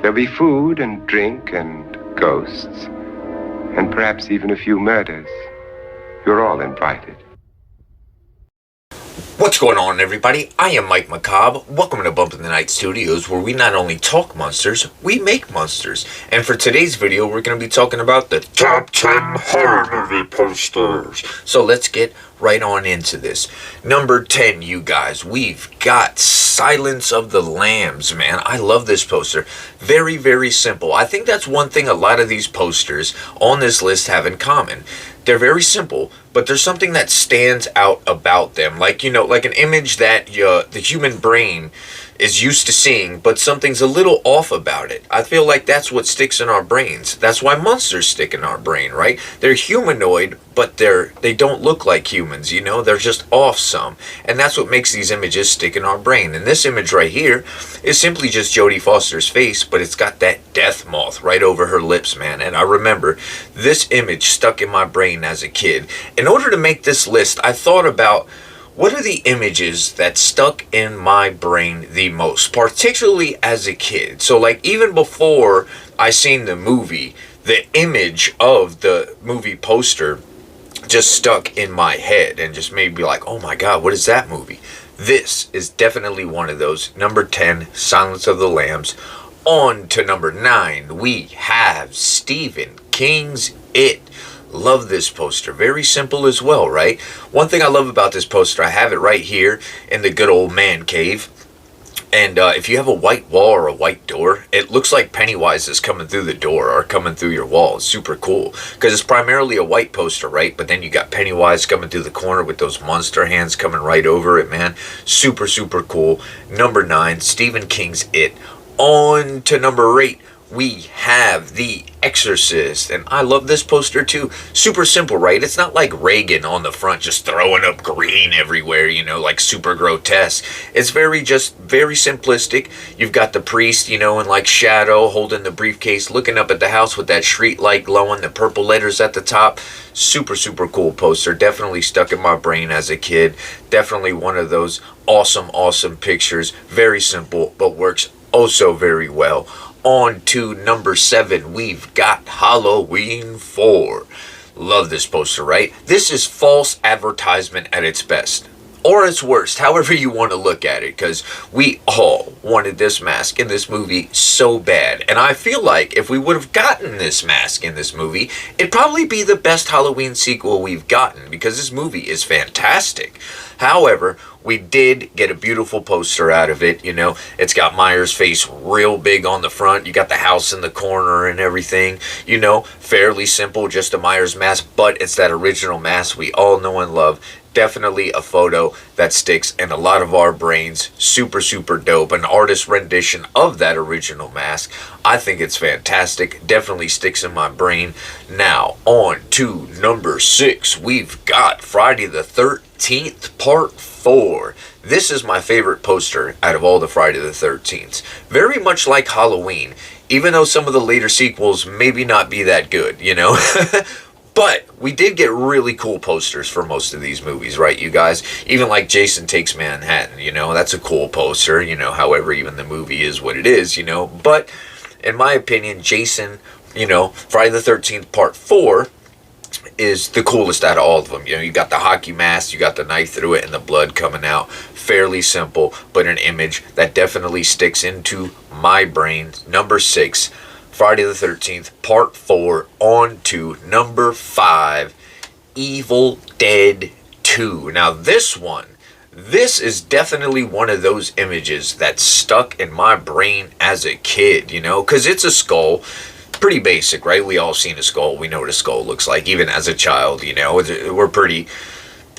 There'll be food and drink and ghosts, and perhaps even a few murders. You're all invited. What's going on, everybody? I am Mike Macabre. Welcome to Bump in the Night Studios, where we not only talk monsters, we make monsters. And for today's video, we're going to be talking about the top 10 horror movie posters. So let's get right on into this. Number 10, you guys, we've got Silence of the Lambs, man. I love this poster. Very, very simple. I think that's one thing a lot of these posters on this list have in common. They're very simple, but there's something that stands out about them. Like, you know, like an image that the human brain is used to seeing, but something's a little off about it. I feel like that's what sticks in our brains. That's why monsters stick in our brain, right? They're humanoid, but they don't look like humans, you know? They're just off some. And that's what makes these images stick in our brain. And this image right here is simply just Jodie Foster's face, but it's got that death moth right over her lips, man. And I remember this image stuck in my brain as a kid. In order to make this list, I thought about what are the images that stuck in my brain the most, particularly as a kid. So like even before I seen the movie, the image of the movie poster just stuck in my head and just made me like, oh my God, what is that movie? This is definitely one of those. Number 10, Silence of the Lambs. On to number 9, we have Stephen King's It. Love this poster. Very simple as well, right? One thing I love about this poster, I have it right here in the good old man cave. And if you have a white wall or a white door, it looks like Pennywise is coming through the door or coming through your wall. It's super cool because it's primarily a white poster, right? But then you got Pennywise coming through the corner with those monster hands coming right over it, man. Super, super cool. Number 9, Stephen King's It. On to number 8. We have The Exorcist, and I love this poster too. Super simple, right? It's not like Reagan on the front just throwing up green everywhere, you know, like super grotesque. It's very simplistic. You've got the priest, you know, in like shadow, holding the briefcase, looking up at the house with that street light glowing, the purple letters at the top. Super, super cool poster. Definitely stuck in my brain as a kid. Definitely one of those awesome, awesome pictures. Very simple, but works oh so very well. On to number 7, we've got Halloween 4. Love this poster, right? This is false advertisement at its best. Or its worst, however you want to look at it, because we all wanted this mask in this movie so bad. And I feel like if we would have gotten this mask in this movie, it'd probably be the best Halloween sequel we've gotten, because this movie is fantastic. However, we did get a beautiful poster out of it, you know. It's got Myers' face real big on the front. You got the house in the corner and everything, you know. Fairly simple, just a Myers mask, but it's that original mask we all know and love. Definitely a photo that sticks in a lot of our brains. Super, super dope. An artist rendition of that original mask. I think it's fantastic. Definitely sticks in my brain. Now, on to number 6. We've got Friday the 13th, Part 4. This is my favorite poster out of all the Friday the 13th. Very much like Halloween, even though some of the later sequels maybe not be that good, you know? But we did get really cool posters for most of these movies, right, you guys? Even like Jason Takes Manhattan, you know, that's a cool poster, you know, however, even the movie is what it is, you know. But in my opinion, Jason, you know, Friday the 13th Part 4 is the coolest out of all of them. You know, you got the hockey mask, you got the knife through it, and the blood coming out. Fairly simple, but an image that definitely sticks into my brain. Number 6. Friday the 13th, Part 4, on to number 5, Evil Dead 2. Now this is definitely one of those images that stuck in my brain as a kid, you know, because it's a skull. Pretty basic, right? We all seen a skull. We know what a skull looks like, even as a child, you know. We're pretty,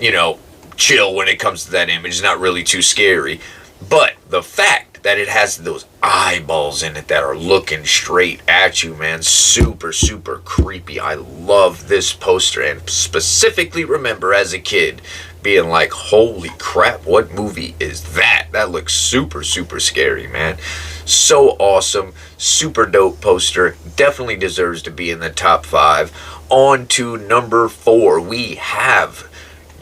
you know, chill when it comes to that image. It's not really too scary. But the fact that it has those eyeballs in it that are looking straight at you, man, super, super creepy. I love this poster, and specifically remember as a kid being like, holy crap, what movie is that? That looks super, super scary, man. So awesome, super dope poster. Definitely deserves to be in the top 5. On to number 4, we have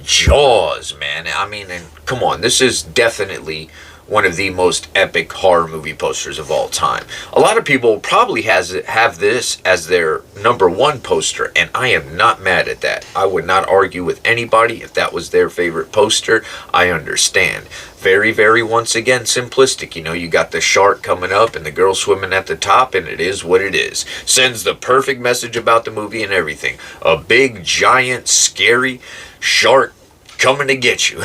Jaws, man. I mean, and come on, this is definitely one of the most epic horror movie posters of all time. A lot of people probably have this as their number one poster, and I am not mad at that. I would not argue with anybody if that was their favorite poster. I understand. Very, very, once again, simplistic. You know, you got the shark coming up and the girl swimming at the top, and it is what it is. Sends the perfect message about the movie and everything. A big, giant, scary shark coming to get you.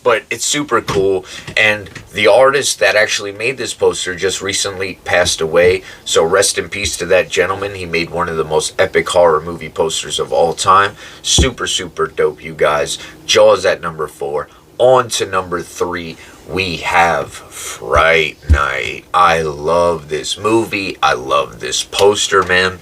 But it's super cool, and the artist that actually made this poster just recently passed away, so rest in peace to that gentleman. He made one of the most epic horror movie posters of all time. Super, super dope, you guys. Jaws at number 4. On to number 3, we have Fright Night. I love this movie. I love this poster, man.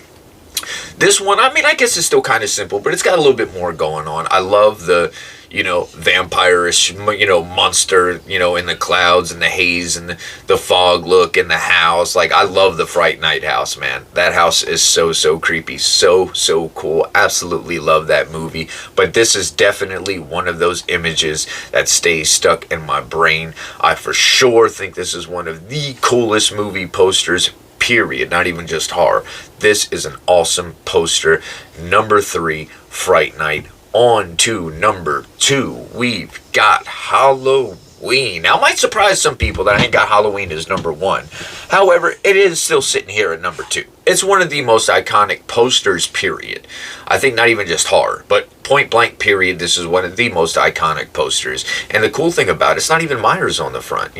This one, I mean, I guess it's still kind of simple, but it's got a little bit more going on. I love the, vampire-ish, monster, in the clouds and the haze and the fog look in the house. Like, I love the Fright Night house, man. That house is so, so creepy. So, so cool. Absolutely love that movie. But this is definitely one of those images that stays stuck in my brain. I for sure think this is one of the coolest movie posters, period, not even just horror. This is an awesome poster. Number 3, Fright Night. On to number 2, we've got Halloween. Now, it might surprise some people that I ain't got Halloween as number 1. However, it is still sitting here at number 2. It's one of the most iconic posters, period. I think not even just horror, but point blank, period. This is one of the most iconic posters. And the cool thing about it's not even Myers on the front,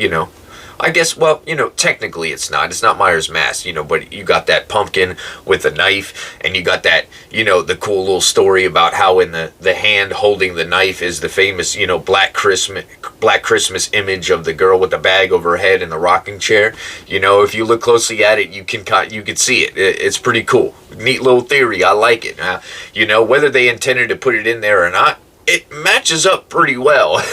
I guess, well, technically it's not. It's not Myers' mask, but you got that pumpkin with a knife, and you got that, the cool little story about how in the hand holding the knife is the famous, Black Christmas image of the girl with the bag over her head in the rocking chair. If you look closely at it, you can see it. It's pretty cool. Neat little theory. I like it. Whether they intended to put it in there or not, it matches up pretty well.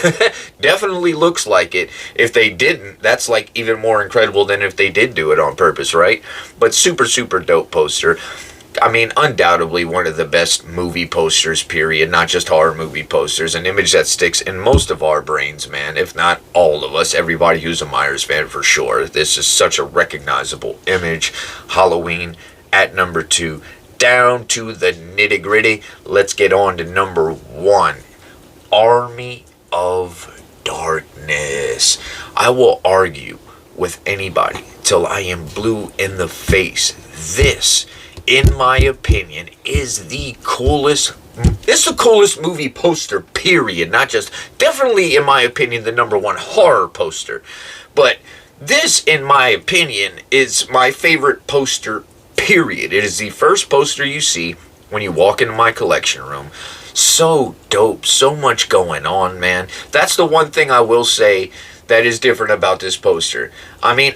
Definitely looks like it. If they didn't, that's like even more incredible than if they did do it on purpose, right? But super, super dope poster. I mean, undoubtedly one of the best movie posters, period. Not just horror movie posters. An image that sticks in most of our brains, man. If not all of us. Everybody who's a Myers fan for sure. This is such a recognizable image. Halloween at number 2. Down to the nitty gritty. Let's get on to number 1. Army of Darkness. I will argue with anybody till I am blue in the face. This, in my opinion, is the coolest. It's the coolest movie poster, period. Not just, definitely, in my opinion, the number 1 horror poster. But this, in my opinion, is my favorite poster, period. It is the first poster you see when you walk into my collection room. So dope. So much going on, man. That's the one thing I will say that is different about this poster. I mean,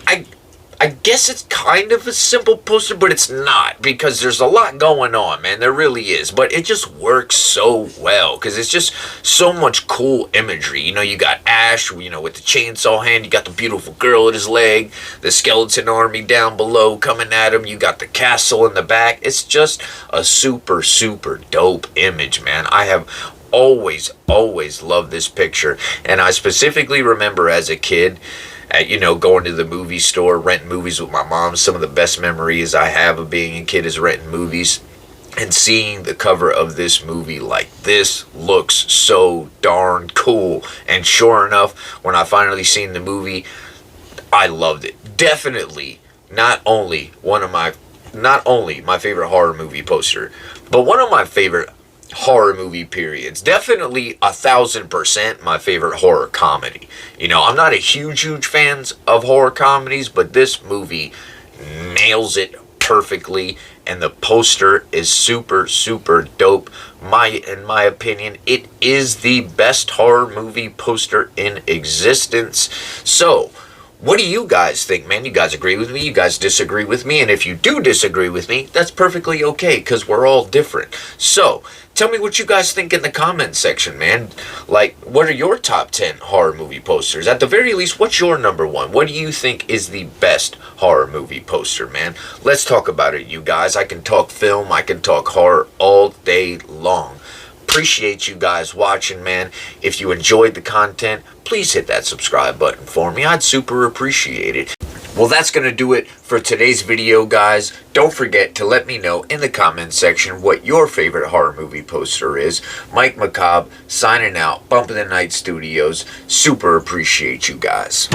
I guess it's kind of a simple poster, but it's not, because there's a lot going on, man. There really is. But it just works so well, because it's just so much cool imagery. You got Ash, with the chainsaw hand. You got the beautiful girl at his leg. The skeleton army down below coming at him. You got the castle in the back. It's just a super, super dope image, man. I have always loved this picture. And I specifically remember as a kid, going to the movie store, renting movies with my mom. Some of the best memories I have of being a kid is renting movies and seeing the cover of this movie. Like, this looks so darn cool. And sure enough, when I finally seen the movie, I loved it. Definitely not only my favorite horror movie poster, but one of my favorite horror movie periods. Definitely 1,000% my favorite horror comedy. I'm not a huge fan of horror comedies, but this movie nails it perfectly, and the poster is super, super dope. In my opinion, it is the best horror movie poster in existence. So, what do you guys think, man? You guys agree with me? You guys disagree with me? And if you do disagree with me, that's perfectly okay, because we're all different. So, tell me what you guys think in the comments section, man. Like, what are your top 10 horror movie posters? At the very least, what's your number 1? What do you think is the best horror movie poster, man? Let's talk about it, you guys. I can talk film, I can talk horror all day long. appreciate you guys watching, man. If you enjoyed the content, please hit that subscribe button for me. I'd super appreciate it. Well, that's going to do it for today's video, guys. Don't forget to let me know in the comment section what your favorite horror movie poster is. Mike Macabre signing out. Bump in the Night Studios. Super appreciate you guys.